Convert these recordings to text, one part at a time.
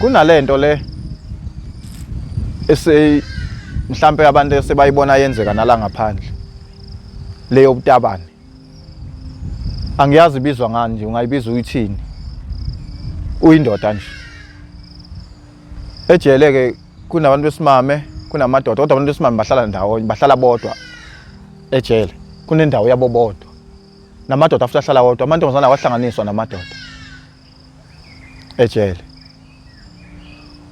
kunalento le mhlambe abantu sebayibona yenzeka nala ngaphandle leyo butabane. Angiyazi ibizwa ngani nje, ungayibiza uyithini. Uyindoda nje. Ejele ke kunabantu besimame, kunamadoda, kodwa abantu besimame bahlala ndawonye, bahlala bodwa ejele. Kunendawo yabo bodwa. Namadoda futhi ahlala bodwa, amantombazana awahlanganiswa namadoda ejele.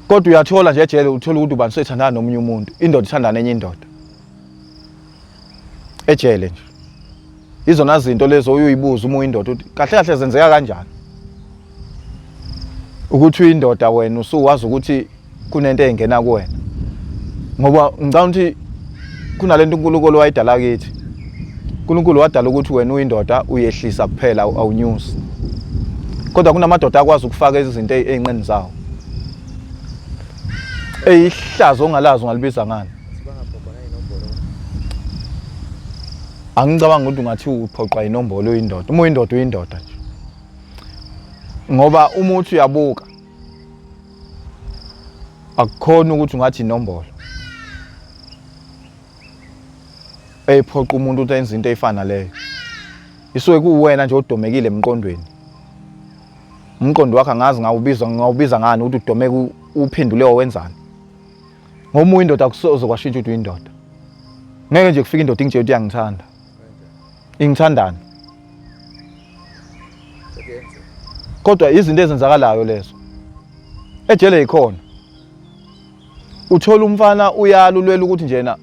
Kodwa uyathola nje ejele uthola ukuthi ubani sethandana nomunye umuntu, indoda ithandana nenye indoda. Ejele nje. Izona zinto lezo uyibuza uma uyindoda ukuthi kahle kahle zenzeka kanjani. Ukuthi uyindoda wena usuwazi ukuthi kunento engena kuwena. Ngoba ngicabanga ukuthi kunalento uNkulunkulu wayidala kithi. uNkulunkulu wadala ukuthi wena uyindoda uyehlisa kuphela awunyusi. Kodwa kunamadoda akwazi ukufaka izinto ezinqeni zawo. Eyihlazo ongalazi ungalibiza ngani. Angicabanga ukuthi ungathi uphoqa inombolo uyindoda. Uma uyindoda uyindoda nje. Ngoba uma uthi uyabuka akukhona ukuthi ungathi inombolo. Ephoqa umuntu ukuthi enze into efana leyo. Isuke kuwena nje odomekile emqondweni. Umqondo wakhe angazi ngawubiza ngani ukuthi udomeke uphendule wenzani. Ngoba uyindoda akusoze kwashintsha ukuthi uyindoda. Ngeke nje kufika indoda ingitshela ukuthi iyangithanda. Ingithandana. Kodwa izinto ezenzakalayo lezo. Ejele ikhona. Uthola umfana uyalulwela ukuthi njena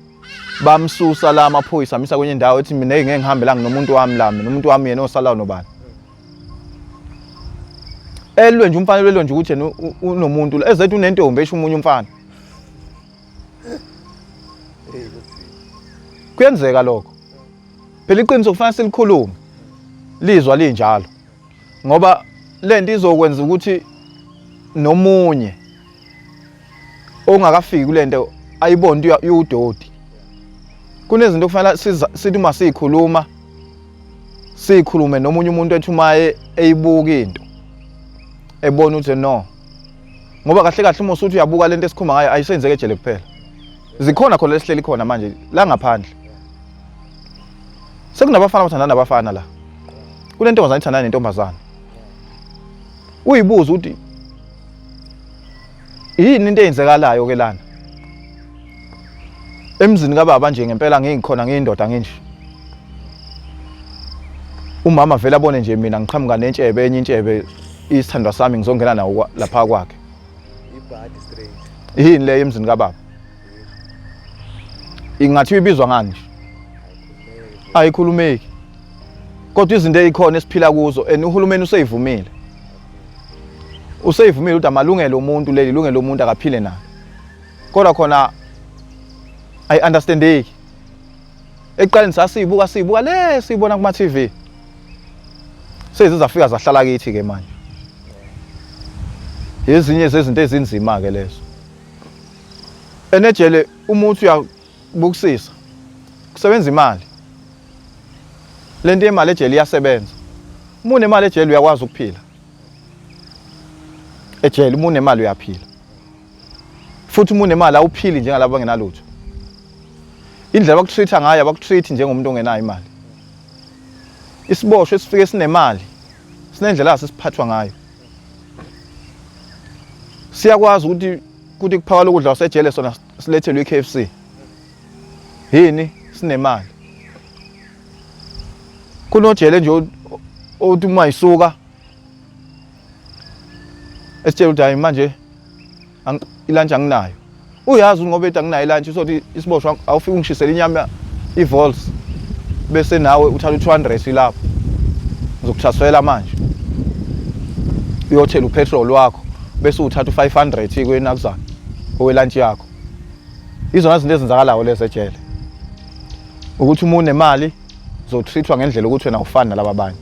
bamsusa la amaphoyisa amisa kwenye indawo ethi mina ngeke ngihambe la nomuntu wami lami, nomuntu wami yena osala nobani. Elwe nje umfana elwe nje ukuthi yena unomuntu ezethu unentombi esho umunye umfana. Kuyenzeka lokho. Phela iqiniso kufanele silikhulume. Lizwa linjalo. Ngoba lento izokwenza ukuthi nomunye ongakafiki kulento ayibona uyudodi. Kunezinto kufanele sithi uma sikhulume nomunye umuntu ethi umaye eyibuka into. Ebona ukuthi no. Ngoba kahle kahle uma usuthi uyabuka lento esikhuma ngayo ayisenzeke ejele kuphela. Zikhona khona lesihleli khona manje la ngaphandle. Sekunabafana abathandana nabafana la. Kunentombazana ethandana nentombazana. Uyibuza ukuthi yini into eyenzekalayo ke lana? Emzini kababa nje ngempela ngikhona ngiyindoda nginje. Umama vele abone nje mina ngiqhamuka nentshebe enye intshebe isithandwa sami ngizongena nawo lapha kwakhe. Ibhadi straight. Yini le emzini kababa? Ingathi ibizwa ngani? Ayikhulumeki. Kodwa izinto ezikhona esiphila kuzo uhulumeni useyivumile. Useyivumile ukuthi amalungelo omuntu leli lungelo lomuntu akaphile nayo. Kodwa khona I understandeki. Eqaleni siyibuka le siyibona kuma TV. Sezizafika zahlala kithi ke manje. Ezinye zezinto ezinzima ke lezo. Enejele umuntu uyabukisisa. Kusebenza imali. Lento yemali ejele iyasebenza. Uma unemali ejele uyakwazi ukuphila. Ejele uma unemali uyaphila. Futhi uma unemali awuphili njengalabo abangenalutho. Indlela abakutreata ngayo abakutreat njengomuntu ongenayo imali. Isiboshwe esifike sinemali. Sinendlela sisiphathwa ngayo. Siyakwazi ukuthi kuphaka lokudla wasejele sona silethelwe iKFC. Yini sinemali. Kunojele nje othi uma isuka esitshela ukuthi hayi manje ilunch anginayo. Uyazi ngoba ethi anginayo ilunch usothi isiboshwa awufika ungishisela inyama ivols bese nawe uthatha u200 lapho. Ngizokuthasela manje. Uyothela upetrol wakho bese uthatha u500 kwenakuzana owelunch yakho. Izona izinto ezenzakalayo lezi ejele. Ukuthi uma unemali uzotreatwa ngendlela ukuthi wena ufana nalabo abanye.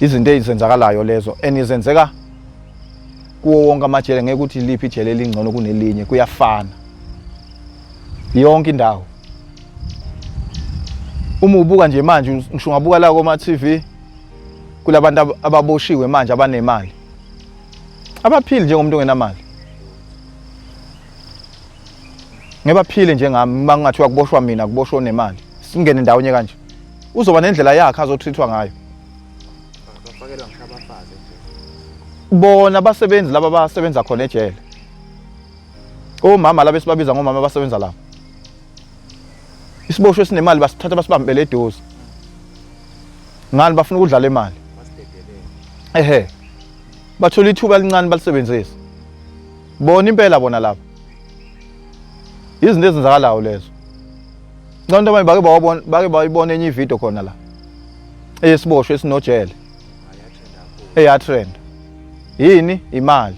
Izinto ezenzakalayo lezo enizenzeka kuwo wonke amajele ngeke ukuthi liphi ijele elingcono kunelinye kuyafana. Yonke indawo. Uma ubuka nje manje ngisho ngabuka la kuma TV kulabantu ababoshiwe manje abanemali. abaphili njengomuntu ongenamali ngebaphile njengami mangathiwa kuboshwa mina kuboshwa nemali singene ndawonye kanje uzoba nendlela yakhe azotrithwa ngayo bafakelwa ngisho abafazi bona abasebenzi laba basebenza khona ejele omama laba esibabiza ngomama abasebenza lapha isiboshwe esinemali basithatha basibambele eduze ngani bafuna ukudlala imali basidedelele bathola ithuba elincane balisebenzisa bona impela bona lapha izinto ezenzakalayo lezo ncanto abanye bake bayibona enye ivideo khona la eyesiboshwe esinojele eyatrend yini imali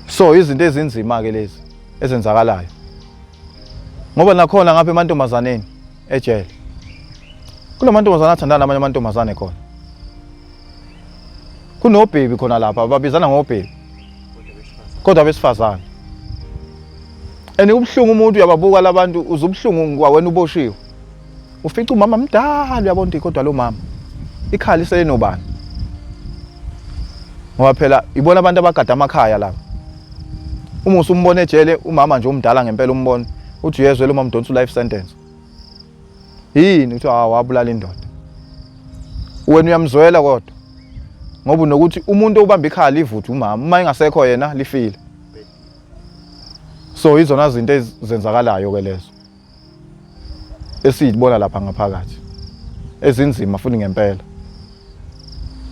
so izinto ezinzima ke lezi ezenzakalayo ngoba nakhona ngapha emantombazaneni ejele kunamantombazana athandana namanye amantombazane khona kunobhebi khona lapha babizana ngobhebi kodwa besifazana ubhlungu umuntu uyababuka labantu uzubhlungu kwawena uboshiwe ufica umama mdala uyabona kodwa lo mama ikhali sele nobani ngoba phela ibona abantu abagada amakhaya lapha uma usumbona ejele umama nje umdala ngempela umbona uthi uyezwe lo mama don't life sentence yini uthi wabulala indoda wena uyamzwela kodwa ngoba nokuthi umuntu obamba ikhaya ivuthu umama uma engasekho yena lifile so izona zinto ezenzakalayo ke lezo esizibona lapha ngaphakathi ezinzima futhi ngempela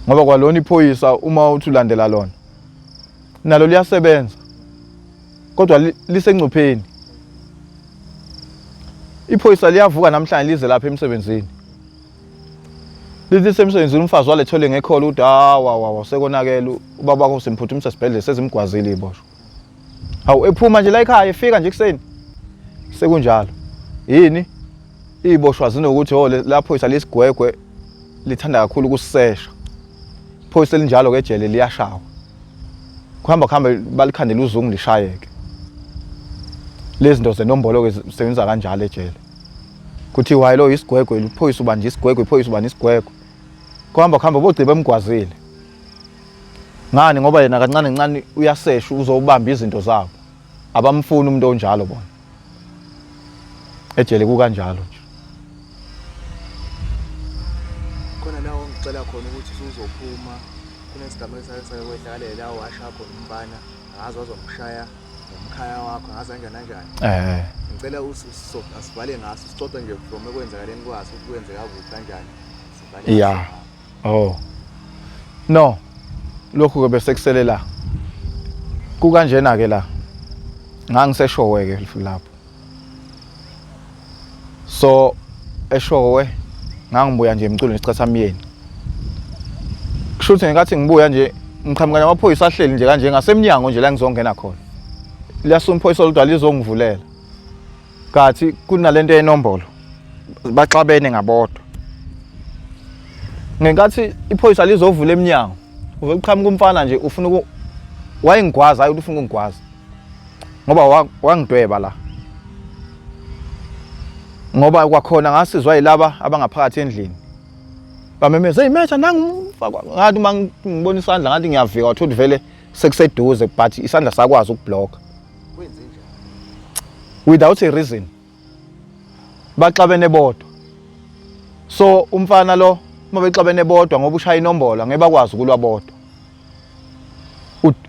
ngoba kwalona iphoyisa uma uthi ulandela lona nalo liyasebenza kodwa lisengcupheni iphoyisa liyavuka namhlanje lize lapha emsebenzini lithi semsebenzini umfazi walethole ngekholo uthi wa sekonakela ubaba wakho simphuthumise esibhedlela sezimgwazile iboshwa hawu ephuma nje la ekhaya efika nje kuseni sekunjalo yini iboshwa zinokuthi lapho iphoyisa lesigwegwe lithanda kakhulu ukusesha iphoyisa elinjalo ke ejele liyashawa kuhamba balikhandela uzungu lishayeke lezi zinto zenombolo ke zisebenza kanjalo ejele kuthiwa lo isigwegwe iphoyisa ubanje isigwegwe iphoyisa ubanje isigwegwe kuhamba bogcibe emgwazile ngani ngoba yena kancane uyasesha uzobamba izinto zabo abamfuni umuntu onjalo bona ejele kukanjalo nje khona nawo ngicela khona ukuthi uzophuma kunesigameko sakwehlalele la washa khona umbana ngazo azomshaya ngomkhaya wakho ngaze kanjani ngicela asivale ngaso sixoxe nje from ekwenzakaleni kwaso ukwenzeka kuphi kanjani sivale yeah no lokhu ke bese kuselela kukanjena ke la ngangiseshowe ke lapho so eshowe ngangibuya nje emculo nesicatha myeni kusho ukuthi ngenkathi ngibuya nje ngiqhamuka namaphoyisa ahleli nje kanje ngasemnyango nje la ngizongena khona liyasumphoyisa oludwa lizongivulela kathi kunalento yenombolo baxabene ngabodwa ngenkathi iphoyisa lizovula eminyango uzoqhamuka umfana nje ufuna wayengigwaza ayi ufuna ukungigwaza ngoba wangidweba la ngoba kwakhona ngasizwa yilaba abangaphakathi endlini bamemeza imetha nangumfakwa ngathi mangibona isandla ngathi ngiyavika wathola vele sekuseduze but isandla sakwazi ukublock kwenze njani without a reason baxabene bodwa so umfana lo mabexabene bodwa ngoba ushaya inombolo ngeke bakwazi ukulwa bodwa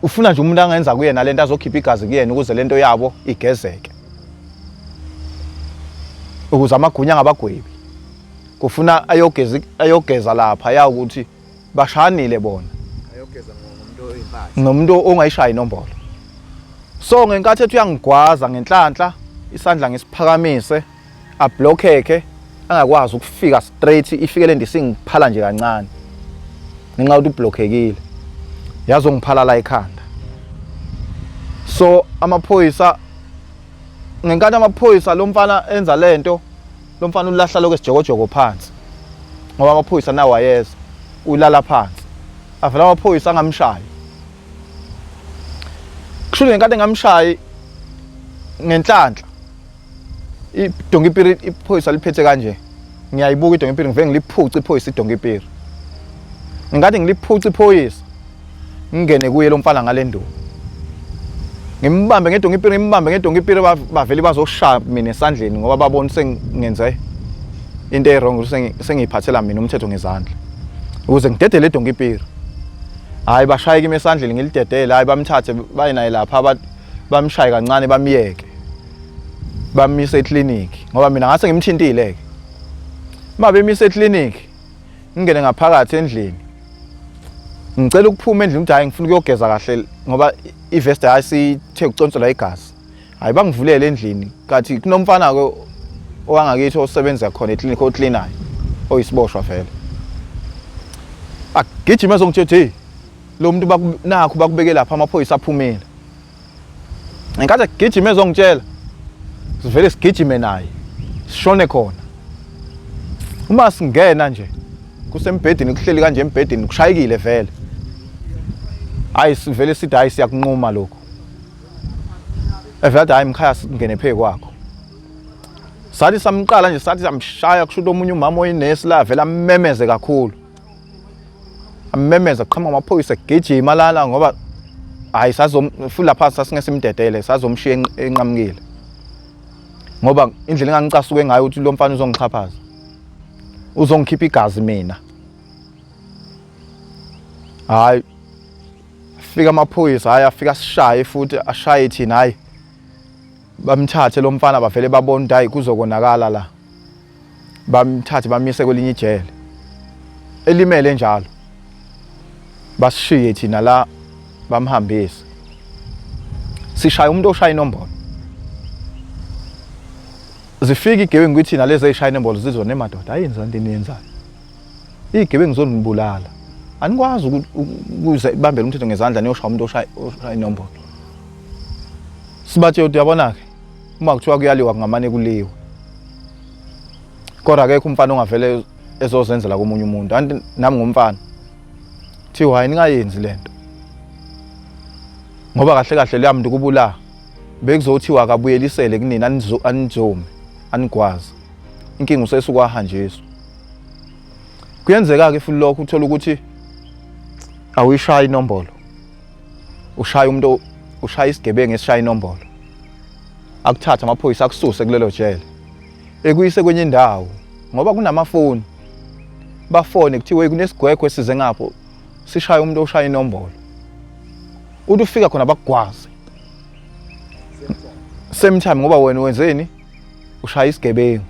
ufuna nje umuntu angenza kuyena lento azokhipha igazi kuyena ukuze lento yabo igezeke ukuze amagunya ngabagwebi kufuna ayogeza lapha ya ukuthi bashanile bona ayogeza ngomuntu oyimpahla nomuntu ongayishaya inombolo so ngenkathi ethi uyangigwaza ngenhlanhla isandla ngisiphakamise ablockeke angakwazi ukufika straight ifikele ndisingiphala nje kancane ngenxa ukuthi ublockekile yazongiphala la ekhanda so amaphoyisa ngenkathi amaphoyisa lo mfana enza lento lo mfana ulahla lokho esijokojoko phansi ngoba amaphoyisa nawo ayeza ulala phansi avela amaphoyisa angamshayi kusho ngenkathi ngamshayi ngenhlanhla idongipiri iphoyisa liphethe kanje ngiyayibuka idongipiri ngivenge liphuca iphoyisa idongipiri Ngathi ngiliphuca iphoyisa ngingene kuye lo mfana ngalenduma ngimbambe ngedongipiri bavele bazoshaya mina esandleni ngoba babona sengenze into ewrong sengiyiphathela mina umthetho ngezandla ukuze ngidedele edongipiri. Hayi bashaya kimi esandleni ngilidedele, hayi bamthathe baye naye lapha bamshaye kancane bamiyeke bamise eclinic ngoba mina ngase ngimthintile ke. Mabe emise eclinic ngingene ngaphakathi endlini ngicela ukuphuma endlini ukuthi hayi ngifuna ukuyogeza kahle ngoba ivest ayisithe ukuconselwa igazi. Hayi bangivulele endlini kathi kunomfana ke owangakithi osebenza khona eclinic ocleanayo oyisiboshwa vele. Agijima ezongitshela lo muntu nakho bakubeke lapha amaphoyisa aphumile. Ngenkathi agijima ezongitshela sivele sigijime naye sishone khona. Uma singena nje kusembhedini kuhleli kanje embhedini kushayekile vele. Hayi sivele sithi hayi siyakunquma lokho. Evela hayi mkhaya singene phe kwakho. Sathi samqala nje sathi samshaya kushuthi omunye umama oyinesi la vela amemeze kakhulu. Amemeza qhamuka amaphoyisa gijima lana ngoba hayi sazomfula phansi sasingesimdedele sazomshiya enqamukile. Ngoba indlela engangicasuke ngayo ukuthi lo mfana uzongichaphaza. Uzongikhipha igazi mina. Hayi fika amaphoyisa hayi afika sishaye futhi ashaye thina hayi bamthathe lo mfana bavele babona ukuthi hayi kuzokonakala la. Bamthathe bamise kwelinye ijele. Elimele njalo. Basishiye thina la bamhambise. Sishaya umuntu oshaya inombolo. Zifika igebengu kuthina lezi ezishaya inombolo zizona emadoda ayenza into eniyenzayo. Igebengu zonibulala. Anikwazi ukuze ibambele umthetho ngezandla niyoshaya umuntu oshaya inombolo. Sibathe uthi yabona ke uma kuthiwa kuyaliwa kungamane kuliwe. Kodwa akekho umfana ongavele ezozenzela komunye umuntu. Anti nami ngumfana. Thiwa hayi ningayenzi lento. Ngoba kahle kahle leya muntu kubula bekuzothiwa akabuyelisele kunina anizome anigwazi. Inkinga usesukwahanjiswa. Kuyenzeka ke futhi lokho uthola ukuthi awuyishaya inombolo. Ushaya umuntu ushaya isigebengu esishaya inombolo. Akuthatha amaphoyisa akususe kulelo jele. Ekuyise kwenye indawo ngoba kunamafoni. Bafone kuthiwe kunesigwegwe size ngapho sishaya umuntu oshaya inombolo. Uthi ufika khona bakugwaze. Same time ngoba wena wenzeni? Ushaya isigebengu.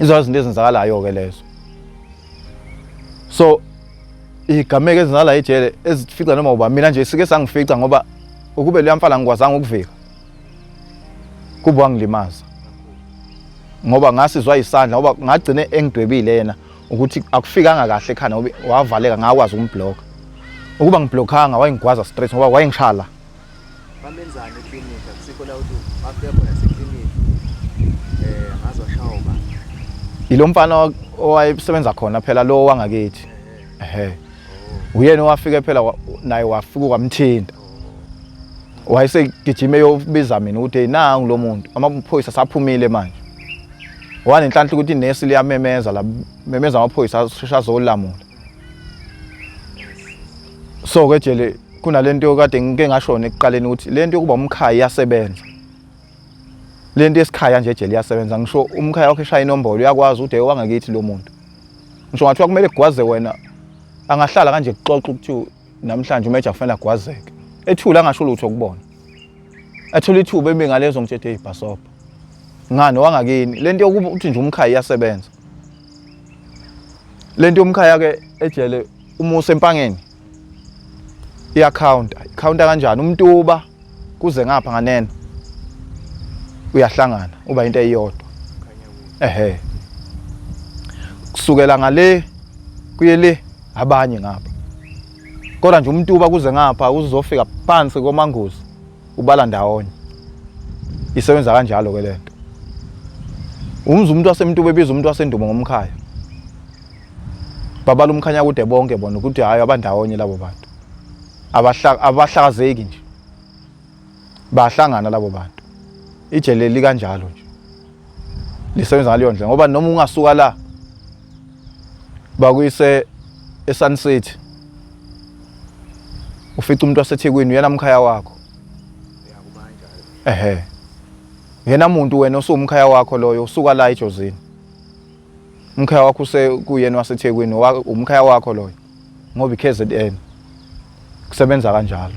Izo zinto ezenzakalayo ke lezo. So igameke ezenzakala ejele ezifica noma uba mina nje sike sangifica ngoba ukube leya mfana ngikwazanga ukuvika. Kuba ngilimaza. Ngoba ngasizwa isandla ngoba ngagcine engidwebile yena ukuthi akufikanga kahle ekhanda ngoba wavaleka ngakwazi ukumbloka. Ukuba ngiblockanga wayengigwaza straight ngoba wayengishala. Bamenzani eclinic akusikho la ukuthi afike khona seclinic ngazo shawuba. Ilo mfana owayesebenza khona phela lo wangakithi. Uyena owafike phela naye wafika kwamthinta. Wayesegijime yobiza mina ukuthi nangu lo muntu amaphoyisa saphumile manje. Wanenhlanhla ukuthi inesi liyamemeza la memeza amaphoyisa ashesha azolamula. So ke jele kunalento yokade ngike ngashona ekuqaleni ukuthi lento yokuba umkhaya iyasebenza. Lento yesikhaya nje jele iyasebenza. Ngisho umkhaya wakhe eshaya inombolo uyakwazi ukuthi wangakithi lo muntu. Ngisho ngathiwa kumele kugwaze wena angahlala kanje kuxoxa ukuthi namhlanje umeja kufanele agwazeke. Ethula angasho lutho ukubona. Athola ithuba ebengalezo ngithethe ibhasopa. Ngani wangakini lento yokuba uthi nje umkhaya iyasebenza. Lento yomkhaya ke ejele umusa empangeni. Iaccount kanjani umntuba kuze ngapha nganene. Uyahlangana uba into eyodwa. Kusukela ngale kuye le abanye ngapha. Kodwa nje umntuba kuze ngapha uzofika phansi komangozi ubala ndawonye. Isebenza kanjalo ke lento. Umza umuntu wasemntuba ebiza umuntu wasendumo ngomkhaya. Babala umkhanya kude bonke bona ukuthi hayi abandawonye labo bantu. Abahlakazeki nje. Bahlangana labo bantu. Ijele likanjalo nje. Lisebenza ngaleyo ndlela ngoba noma ungasuka la bakuyise eSun City ufica umuntu waseThekwini uyena umkhaya wakho. Kuba kanjalo. Yena muntu wena osumkhaya wakho loyo usuka la eJozini. Umkhaya wakho kuyena waseThekwini umkhaya wakho loyo ngoba iKZN kusebenza kanjalo.